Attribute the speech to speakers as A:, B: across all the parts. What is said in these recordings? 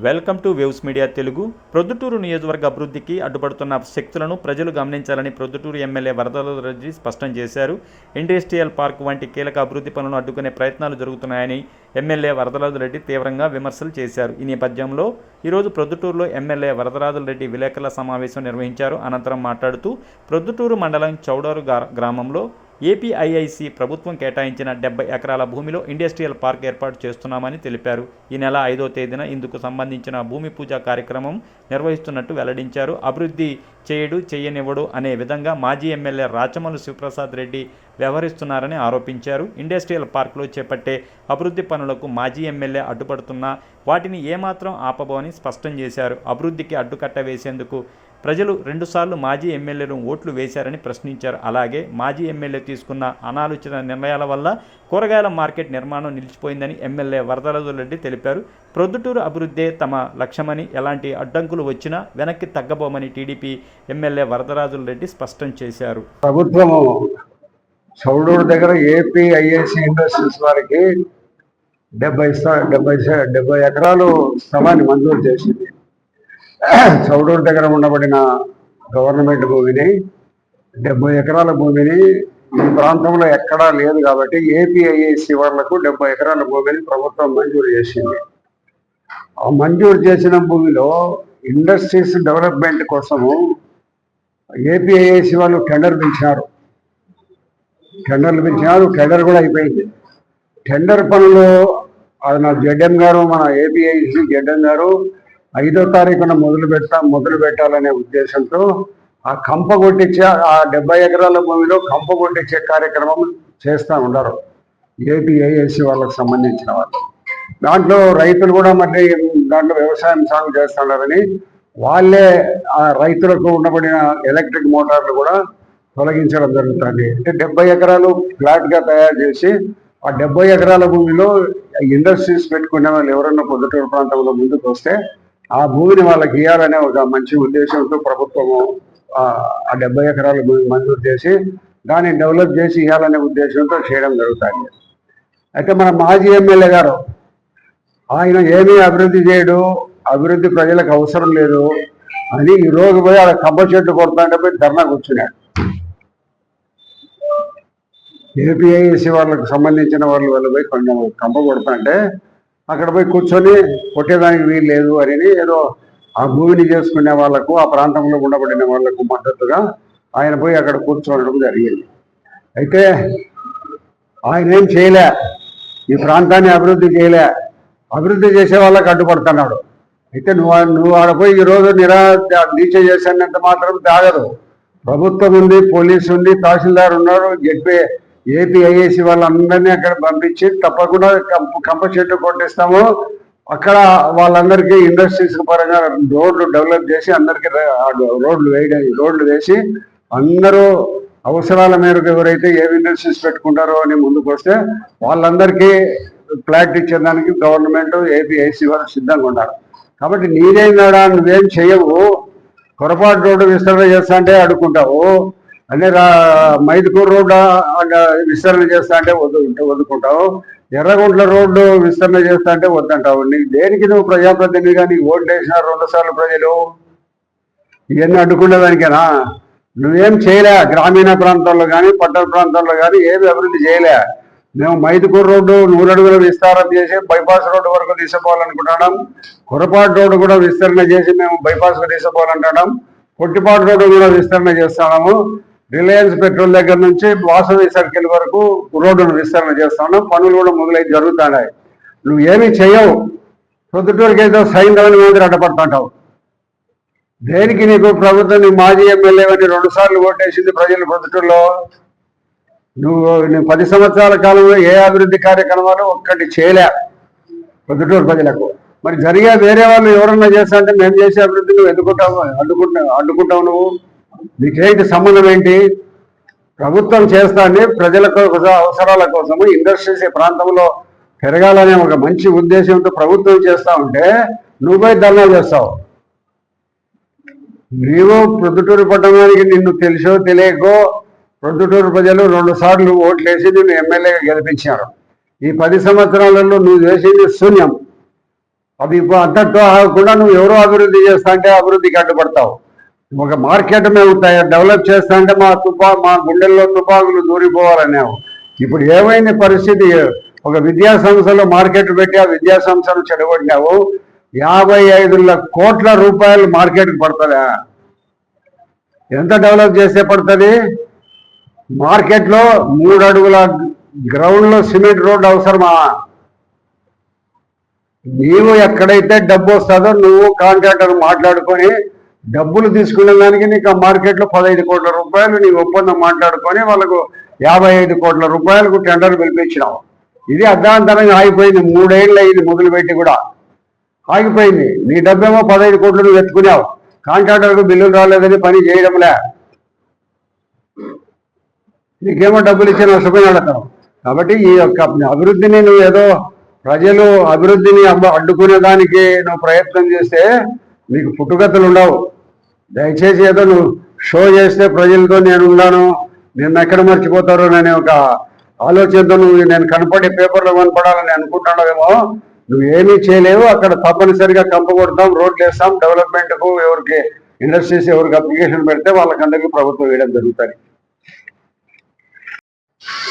A: Welcome to waves media Telugu. Proddatur నియోజకవర్గ అభివృద్ధికి అడ్డుపడుతున్న శక్తులను ప్రజలు గమనించాలని ప్రొద్దుటూరు ఎమ్మెల్యే వరదరాజులరెడ్డి స్పష్టం చేశారు. ఇండస్ట్రియల్ పార్క్ వంటి కీలక అభివృద్ధి పనులను అడ్డుకునే ప్రయత్నాలు జరుగుతున్నాయని ఎమ్మెల్యే వరదరాజులరెడ్డి తీవ్రంగా విమర్శలు చేశారు. ఈ నేపథ్యంలో ఈరోజు ప్రొద్దుటూరులో ఎమ్మెల్యే వరదరాజులరెడ్డి విలేకరుల సమావేశం నిర్వహించారు. అనంతరం మాట్లాడుతూ ప్రొద్దుటూరు మండలం చౌడూరు గ్రామంలో ఏపీఐఐసి ప్రభుత్వం కేటాయించిన 70 ఎకరాల భూమిలో ఇండస్ట్రియల్ పార్క్ ఏర్పాటు చేస్తున్నామని తెలిపారు. ఈ నెల 5వ తేదీన ఇందుకు సంబంధించిన భూమి పూజ కార్యక్రమం నిర్వహిస్తున్నట్టు వెల్లడించారు. అభివృద్ధి చేయనివ్వడు అనే విధంగా మాజీ ఎమ్మెల్యే రాచమల్లు శివప్రసాద్ రెడ్డి వ్యవహరిస్తున్నారని ఆరోపించారు. ఇండస్ట్రియల్ పార్కులో చేపట్టే అభివృద్ధి పనులకు మాజీ ఎమ్మెల్యే అడ్డుపడుతున్నా వాటిని ఏమాత్రం ఆపబోని స్పష్టం చేశారు. అభివృద్ధికి అడ్డుకట్ట వేసేందుకు ప్రజలు 2 సార్లు మాజీ ఎమ్మెల్యేలు ఓట్లు వేశారని ప్రశ్నించారు. అలాగే మాజీ ఎమ్మెల్యే తీసుకున్న అనాలోచిత నిర్ణయాల వల్ల కూరగాయల మార్కెట్ నిర్మాణం నిలిచిపోయిందని ఎమ్మెల్యే వరదరాజులరెడ్డి తెలిపారు. ప్రొద్దుటూరు అభివృద్ధే తమ లక్ష్యమని, ఎలాంటి అడ్డంకులు వచ్చినా వెనక్కి తగ్గబోమని టీడీపీ ఎమ్మెల్యే వరదరాజులరెడ్డి స్పష్టం చేశారు.
B: ప్రభుత్వము చౌడూరు దగ్గర ఏపీఐఐసి ఇండస్ట్రీస్ వారికి 70 ఎకరాలు స్థలాన్ని మంజూరు చేసింది. చౌడూరు దగ్గర ఉండబడిన గవర్నమెంట్ భూమిని 70 ఎకరాల భూమిని ఈ ప్రాంతంలో ఎక్కడా లేదు కాబట్టి ఏపీఐఐసి వాళ్లకు 70 ఎకరాల భూమిని ప్రభుత్వం మంజూరు చేసింది. ఆ మంజూరు చేసిన భూమిలో ఇండస్ట్రీస్ డెవలప్మెంట్ కోసము ఏపీఐఐసి వాళ్ళు టెండర్లు పిలిచారు. టెండర్ కూడా అయిపోయింది. టెండర్ పనులు మన జడ్ఎం గారు, మన ఏపీఐసి జడ్ఎం గారు 5వ తారీఖున మొదలు పెట్టాలనే ఉద్దేశంతో ఆ కంప కొట్టించే, ఆ 70 ఎకరాల భూమిలో కంప కొట్టించే కార్యక్రమం చేస్తూ ఉన్నారు ఏపీఐఐసి వాళ్ళకు సంబంధించిన వాళ్ళు. దాంట్లో రైతులు కూడా మళ్ళీ దాంట్లో వ్యవసాయం సాగు చేస్తున్నారని వాళ్ళే ఆ రైతులకు ఉండబడిన ఎలక్ట్రిక్ మోటార్లు కూడా తొలగించడం జరుగుతుంది. అంటే 70 ఎకరాలు ఫ్లాట్గా తయారు చేసి ఆ 70 ఎకరాల భూమిలో ఇండస్ట్రీస్ పెట్టుకునే వాళ్ళు ఎవరన్నా పొద్దుటూరు ప్రాంతంలో ముందుకు వస్తే ఆ భూమిని వాళ్ళకి ఇవ్వాలనే ఒక మంచి ఉద్దేశంతో ప్రభుత్వము ఆ 70 ఎకరాల భూమి మంజూరు చేసి దాన్ని డెవలప్ చేసి ఇవ్వాలనే ఉద్దేశంతో చేయడం జరుగుతుంది. అయితే మన మాజీ ఎమ్మెల్యే గారు ఆయన ఏమీ అభివృద్ధి చేయడు, అభివృద్ధి ప్రజలకు అవసరం లేదు అని ఈ రోజు పోయి ఆ కంప చెట్టు కొడతాంటే పోయి ధర్నా కూర్చున్నాడు. ఏపీఐసి వాళ్ళకు సంబంధించిన వాళ్ళు పోయి కొంచెం కంప కొడతాంటే అక్కడ పోయి కూర్చొని కొట్టేదానికి వీలు లేదు అని ఏదో ఆ భూమిని చేసుకునే వాళ్లకు, ఆ ప్రాంతంలో ఉండబడిన వాళ్లకు మద్దతుగా ఆయన పోయి అక్కడ కూర్చోవడం జరిగింది. అయితే ఆయన ఏం చేయలే, ఈ ప్రాంతాన్ని అభివృద్ధి చేయలే, అభివృద్ధి చేసే వాళ్ళకి అడ్డుపడుతున్నాడు. అయితే నువ్వు ఆడ పోయి ఈరోజు దీక్ష చేశానంత మాత్రం తాగదు. ప్రభుత్వం ఉంది, పోలీసు ఉంది, తహసీల్దార్ ఉన్నారు, ఏపీఐఏసి వాళ్ళందరినీ అక్కడ పంపించి తప్పకుండా కంప చెట్టు కొట్టిస్తాము, అక్కడ వాళ్ళందరికీ ఇండస్ట్రీస్ పరంగా రోడ్లు డెవలప్ చేసి అందరికీ రోడ్లు వేసి అందరూ అవసరాల మేరకు ఎవరైతే ఏ ఇండస్ట్రీస్ పెట్టుకుంటారో అని ముందుకు వస్తే వాళ్ళందరికీ ఫ్లాట్ ఇచ్చేదానికి గవర్నమెంట్ ఏపీఐసి వాళ్ళు సిద్ధంగా ఉన్నారు. కాబట్టి నీదేందా, నువ్వేం చేయవు, పొరపాటు రోడ్డు విస్తరణ చేస్తా అంటే అడుక్కుంటావు, అనే మైదుకూరు రోడ్డు విస్తరణ చేస్తా అంటే వదుకుంటావు, ఎర్రగుంట్ల రోడ్డు విస్తరణ చేస్తా అంటే వద్దంటావు. నీకు దేనికి నువ్వు ప్రజాప్రతినిధిగా నీకు ఓట్లు వేసిన 2 సార్లు ప్రజలు ఇవన్నీ అడ్డుకునేదానికేనా? నువ్వేం చేయలే, గ్రామీణ ప్రాంతాల్లో కానీ పట్టణ ప్రాంతాల్లో కానీ ఏమి అభివృద్ధి చేయలే. మేము మైదుకూరు రోడ్డు 100 అడుగుల విస్తారం చేసి బైపాస్ రోడ్డు వరకు తీసుకుపోవాలనుకుంటున్నాం, కొరపాటు రోడ్డు కూడా విస్తరణ చేసి మేము బైపాస్కు తీసుకుపోవాలంటున్నాం, కొట్టిపాటు రోడ్డు కూడా విస్తరణ చేస్తున్నాము, రిలయన్స్ పెట్రోల్ దగ్గర నుంచి వాసవి సర్కిల్ వరకు రోడ్డును విస్తరణ చేస్తున్నాం, పనులు కూడా మొదలై జరుగుతున్నాయి. నువ్వు ఏమీ చేయవు, ప్రొద్దుటూరుకి ఏదో సైంధవని మీద అడ్డపడుతుంటావు. దేనికి నీకు ప్రభుత్వం, నీ మాజీ ఎమ్మెల్యే అని 2 సార్లు ఓటేసింది ప్రజలు ప్రొద్దుటూరులో. నువ్వు 10 సంవత్సరాల కాలంలో ఏ అభివృద్ధి కార్యక్రమాలు ఒక్కటి చేయలే ప్రొద్దుటూరు ప్రజలకు. మరి జరిగే వేరే వాళ్ళు ఎవరన్నా చేస్తా అంటే మేము చేసే అభివృద్ధి నువ్వు అడ్డుకుంటావు నువ్వు, నీకేంటి సంబంధం ఏంటి? ప్రభుత్వం చేస్తాన్ని ప్రజల అవసరాల కోసము ఇండస్ట్రీస్ ఈ ప్రాంతంలో పెరగాలనే ఒక మంచి ఉద్దేశంతో ప్రభుత్వం చేస్తా ఉంటే నువ్వు పోయి ధర్నా చేస్తావు. నీవు ప్రొద్దుటూరు పట్టణానికి నిన్ను తెలుసో తెలియకో ప్రొద్దుటూరు ప్రజలు 2 సార్లు ఓట్లేసి నిన్ను ఎమ్మెల్యేగా గెలిపించారు. ఈ 10 సంవత్సరాలలో నువ్వు చేసింది శూన్యం. అది ఇప్పుడు అంతటితో ఆగకుండా నువ్వు ఎవరో అభివృద్ధి చేస్తా అంటే అభివృద్ధికి అడ్డుపడతావు. ఒక మార్కెట్ మేము డెవలప్ చేస్తా అంటే మా గుండెల్లో తుపాకులు దూరిపోవాలన్నావు. ఇప్పుడు ఏమైంది పరిస్థితి? ఒక విద్యా సంస్థలో మార్కెట్ పెట్టి ఆ విద్యా సంస్థను చెడగొట్టినావు. 55 కోట్ల రూపాయలు మార్కెట్కి పడుతుందా? ఎంత డెవలప్ చేస్తే పడుతుంది? మార్కెట్లో 3 అడుగుల గ్రౌండ్లో సిమెంట్ రోడ్డు అవసరమా? నీవు ఎక్కడైతే డబ్బు వస్తుందో నువ్వు కాంట్రాక్టర్ మాట్లాడుకొని డబ్బులు తీసుకునే దానికి నీకు ఆ మార్కెట్లో 15 కోట్ల రూపాయలు నీ ఒప్పందం మాట్లాడుకొని వాళ్ళకు 55 కోట్ల రూపాయలకు టెండర్ పిలిపించినావు. ఇది అర్ధాంతరంగా ఆగిపోయింది. 3 ఏళ్ళు అయింది మొదలుపెట్టి కూడా ఆగిపోయింది. నీ డబ్బేమో 15 కోట్లు నువ్వు ఎత్తుకున్నావు. కాంట్రాక్టర్కు బిల్లులు రాలేదని పని చేయడంలే. నీకేమో డబ్బులు ఇచ్చి నష్టపోయినాడు అతను. కాబట్టి ఈ యొక్క అభివృద్ధిని నువ్వు ఏదో ప్రజలు అభివృద్ధిని అడ్డుకునే దానికి నువ్వు ప్రయత్నం చేస్తే నీకు పుట్టుగతులు ఉండవు. దయచేసి ఏదో నువ్వు షో చేస్తే ప్రజలతో నేను ఉన్నాను, నిన్ను ఎక్కడ మర్చిపోతారో అనే ఒక ఆలోచనతో నువ్వు నేను కనపడి పేపర్లో కనపడాలని అనుకుంటున్నావేమో. నువ్వు ఏమీ చేయలేవు. అక్కడ తప్పనిసరిగా కంప కొడతాం, రోడ్లు వేస్తాం, డెవలప్మెంట్కు ఎవరికి ఇండస్ట్రీస్ ఎవరికి అప్లికేషన్ పెడితే వాళ్ళకందరికీ ప్రభుత్వం వేయడం జరుగుతుంది.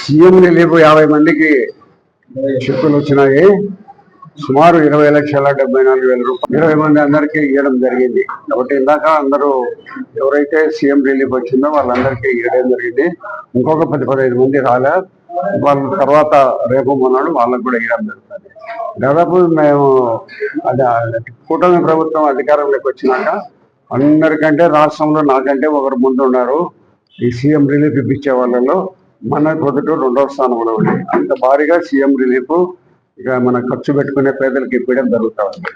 B: సీఎం రిలీఫ్ 50 మందికి చెక్కులు వచ్చినాయి. సుమారు 20,74,000 రూపాయలు 20 మంది అందరికీ ఇవ్వడం జరిగింది. కాబట్టి ఇందాక అందరూ ఎవరైతే సీఎం రిలీఫ్ వచ్చిందో వాళ్ళందరికీ ఇవ్వడం జరిగింది. ఇంకొక 10-15 మంది రాలే. వాళ్ళ తర్వాత రేపు మొన్నాడు వాళ్ళకు కూడా ఇవ్వడం జరుగుతుంది. దాదాపు మేము కూటమి ప్రభుత్వం అధికారంలోకి వచ్చినాక అందరికంటే రాష్ట్రంలో నాకంటే ఒకరు ముందు ఉన్నారు. ఈ సీఎం రిలీఫ్ ఇప్పించే వాళ్ళలో మన ప్రొద్దుటూరు 2వ స్థానంలో ఉంది. అంత భారీగా సీఎం రిలీఫ్ ఇక మన ఖర్చు పెట్టుకునే పేదలకు ఇవ్వడం జరుగుతూ ఉంది.